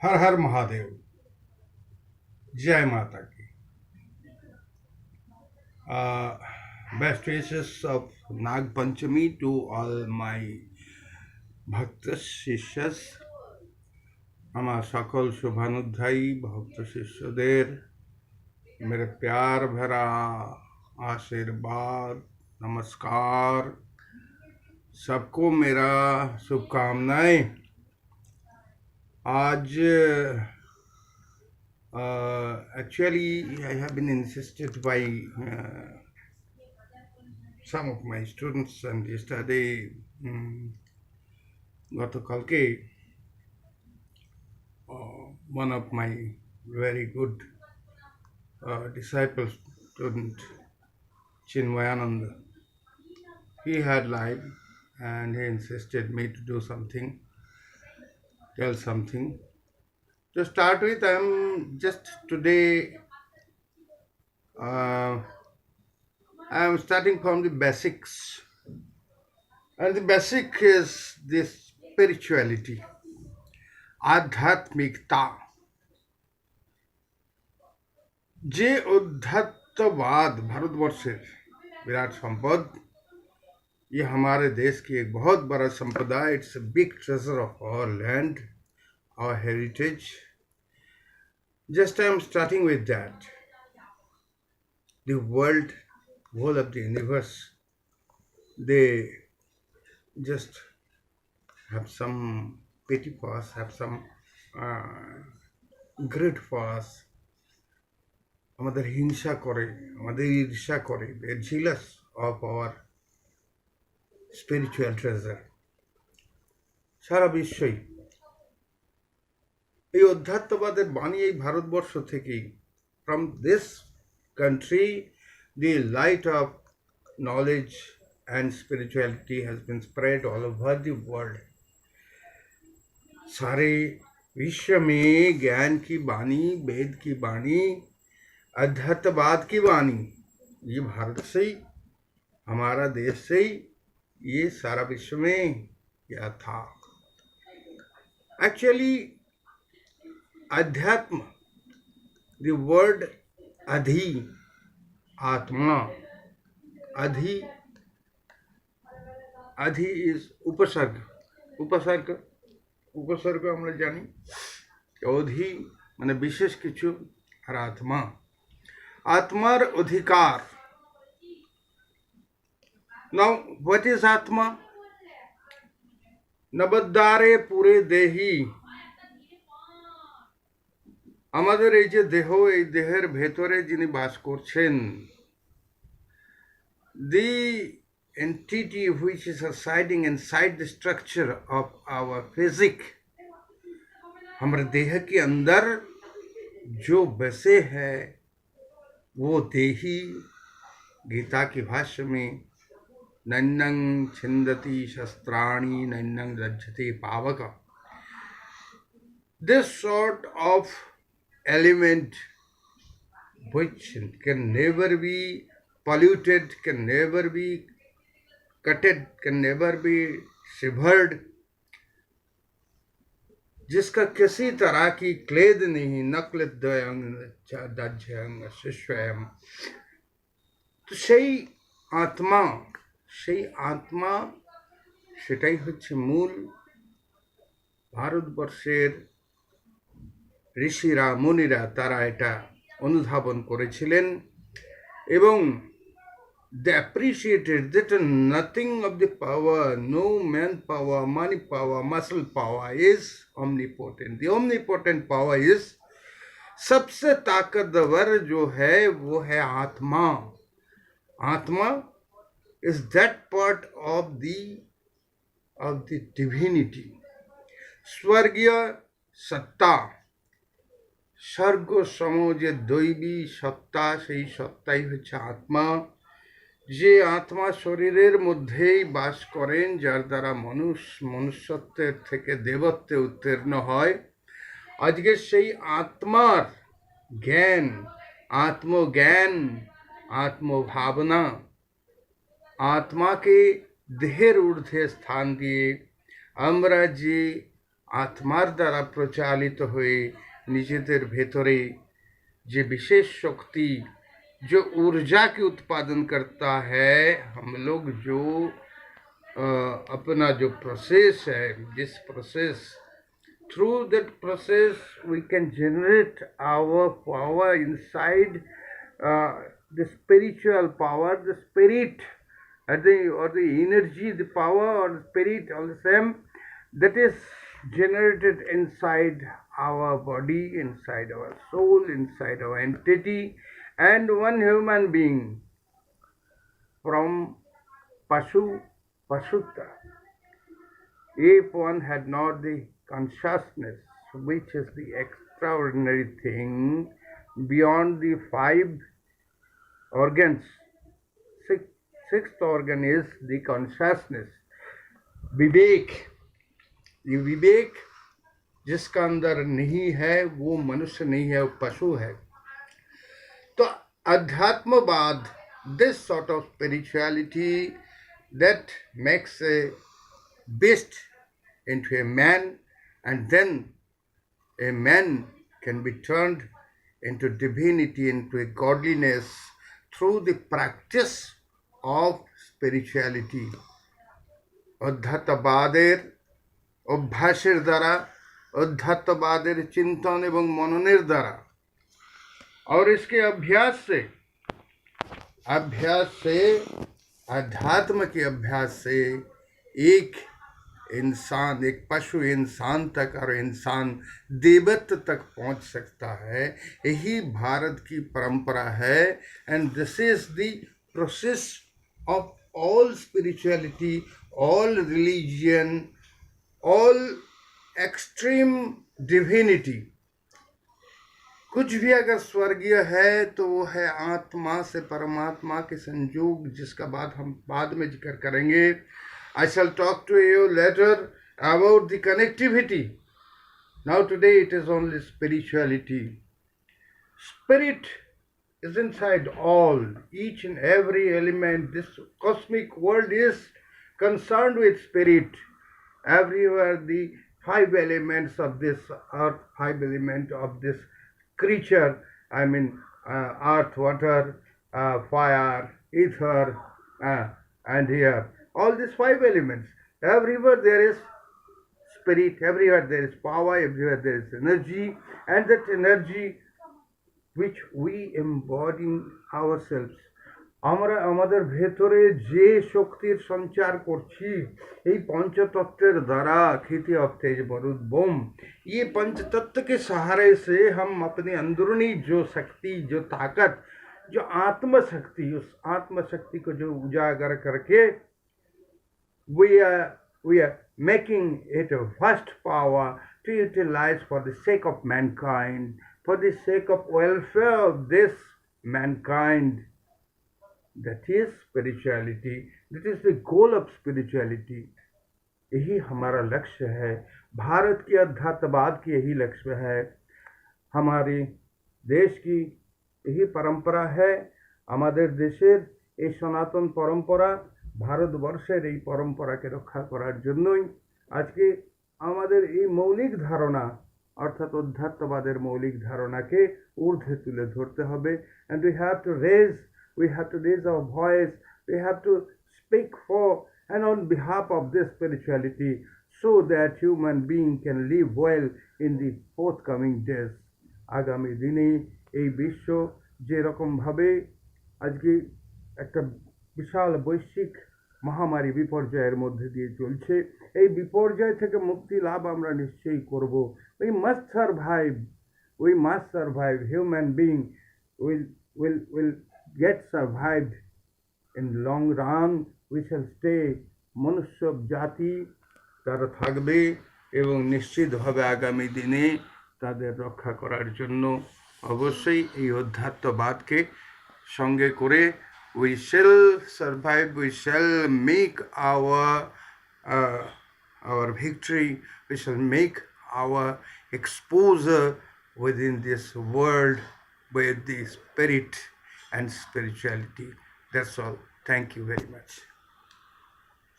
हर हर महादेव। जय माता की। Best wishes of Nag Panchami to all my ভক্ত শিষ্যাস, আমার সকল শুভানুধ্যায়ী ভক্ত শিষ্যদের मेरे प्यार भरा आशीर्वाद, नमस्कार। सबको मेरा शुभकामनाएं। आज actually I have been insisted by some of my students and yesterday গতকালকে one of my very good disciple student Chinmayananda, he had live and he insisted me to do something, tell something. To start with, I'm just today I'm starting from the basics, and the basic is this spirituality, आध्यात्मिकता। যে अध्यात्मवाद भारतवर्षेर विराट संपद, ये हमारे देश की एक बहुत बड़ा संपदा। It's a big treasure of our land, our heritage. Just I am starting with that. The world, whole of the universe, they just have some pity for us, have some greed for us. আমাদের হিংসা করে, আমাদের ঈর্ষা করে। they are jealous of our spiritual treasure. সারা বিশ্বই এই অধ্যাত্মবাদের বাণী এই ভারতবর্ষ থেকেই, from this country the light of knowledge and spirituality has been spread all over the world. सारे विश्व में ज्ञान की वाणी, वेद की वाणी, अध्यात्मवाद की वाणी, ये भारत से ही, हमारा देश से ही ये सारा विश्व में क्या था। एक्चुअली अध्यात्म, द वर्ड अधि, आत्मा, अधि, अधि इज उपसर्ग। उपसर्ग उपसर्ग আমরা জানি অধি মানে বিশেষ কিছু, আর আত্মা, আত্মার অধিকার। নাও হোয়াট ইজ আত্মা? নবদ্বারে পুরে দেহি। আমাদের এই যে দেহ, এই দেহের ভেতরে যিনি বাস করছেন, the entity which is residing inside the structure of our physique, हमारे देह के अंदर जो बसे है वो देही। गीता की भाष्य में नन्नं छिन्दति शस्त्राणि नन्नं रज्जते पावक। This sort of element which can never be polluted, can never be cutted, can never be severed, जिसका किसी तरह की क्लेद नहीं, नकल शिष्यम। तो সেই আত্মা, সেই আত্মা, সেটাই হচ্ছে মূল। ভারতবর্ষের ঋষিরা, মুনিরা তারা এটা অনুধাবন করেছিলেন এবং they appreciated that nothing of the power, no man power, money power, muscle power is omnipotent. The omnipotent power is, सबसे ताकतवर जो है वो है आत्मा। आत्मा is that part of the divinity. स्वर्गीय सत्ता, স্বর্গ সম যে দৈবী সত্তা, সেই সত্তাই হচ্ছে আত্মা। যে আত্মা শরীরের মধ্যেই বাস করেন, যার দ্বারা মনুষ্যত্বের থেকে দেবত্বে উত্তীর্ণ হয়। আজকে সেই আত্মার জ্ঞান, আত্মজ্ঞান, আত্মভাবনা, আত্মাকে দেহের ঊর্ধ্বে স্থান দিয়ে আমরা যে আত্মার দ্বারা প্রচালিত হয়ে নিজেদের ভেতরে যে विशेष शक्ति जो ऊर्जा की उत्पादन करता है, हम लोग जो अपना जो प्रोसेस है, जिस process through that process we can generate our power inside, the spiritual power, the spirit, or the energy, the power or the spirit, all the same, that is generated inside our body, inside our soul, inside our entity, and one human being from Pashuta, if one had not the consciousness, which is the extraordinary thing beyond the five organs, sixth organ is the consciousness, विवेक. ये विवेक जिसका अंदर नहीं है वो मनुष्य नहीं है, वो पशु है. तो अध्यात्मवाद, this sort of spirituality that makes a beast into a man, and then a man can be turned into divinity, into a godliness through the practice of spirituality. অধ্যাত্মবাদের অভ্যাসের দ্বারা, অধ্যাত্মবাদের চিন্তন এবং মননের দ্বারা, और इसके अभ्यास से अध्यात्म के अभ्यास से एक इंसान, एक पशु इंसान तक और इंसान देवत्व तक पहुंच सकता है. यही भारत की परंपरा है. And this is the process of all spirituality, all religion, all extreme divinity. कुछ भी अगर स्वर्गीय है तो वो है आत्मा से परमात्मा के संयोग, जिसका बात हम बाद में जिक्र करेंगे. I shall talk to you later about the connectivity. Now today it is only spirituality. Spirit is inside all, each and every element. This cosmic world is concerned with spirit. Everywhere the five elements of this earth, five elements of this creature, I mean earth, water, fire, ether, and here, all these five elements, everywhere there is spirit, everywhere there is power, everywhere there is energy, and that energy which we embody ourselves, আমরা আমাদের ভেতরে যে শক্তির সঞ্চার করছি এই पंचतत्व द्वारा, खेती ऑफ तेज बरूद बोम, ये पंचतत्व के सहारे से हम अपने अंदरूनी जो शक्ति, जो ताकत, जो आत्मशक्ति, उस आत्मशक्ति को जो उजागर करके we are making it a vast power to utilize for the sake of mankind, for the sake of welfare of this mankind. That is spirituality. That is the goal of spirituality. यही हमारा लक्ष्य है. भारत की अध्यात्मवाद की यही लक्ष्य है. हमारे देश की यही परंपरा है. আমাদের দেশের এই সনাতন পরম্পরা, ভারতবর্ষের এই পরম্পরাকে রক্ষা করার জন্যই আজকে আমাদের এই মৌলিক ধারণা, অর্থাৎ অধ্যাত্মবাদের মৌলিক ধারণাকে ঊর্ধ্বে তুলে ধরতে হবে. and we have to raise our voice, we have to speak for and on behalf of this spirituality, so that human being can live well in the forthcoming days. আগামী দিনে এই বিশ্ব যেরকম ভাবে আজকে একটা বিশাল বৈশ্বিক মহামারী বিপর্যয়ের মধ্যে দিয়ে চলছে, এই বিপর্যয় থেকে মুক্তি লাভ আমরা নিশ্চয়ই করব. we must survive. Human being will get survived in long run. We shall stay. মনুষ্য জাতি তারা থাকবে এবং নিশ্চিতভাবে আগামী দিনে তাদের রক্ষা করার জন্য অবশ্যই এই অধ্যাত্মবাদকে সঙ্গে করে we shall survive, we shall make our victory, we shall make our exposure within this world with the spirit and spirituality. That's all. Thank you very much.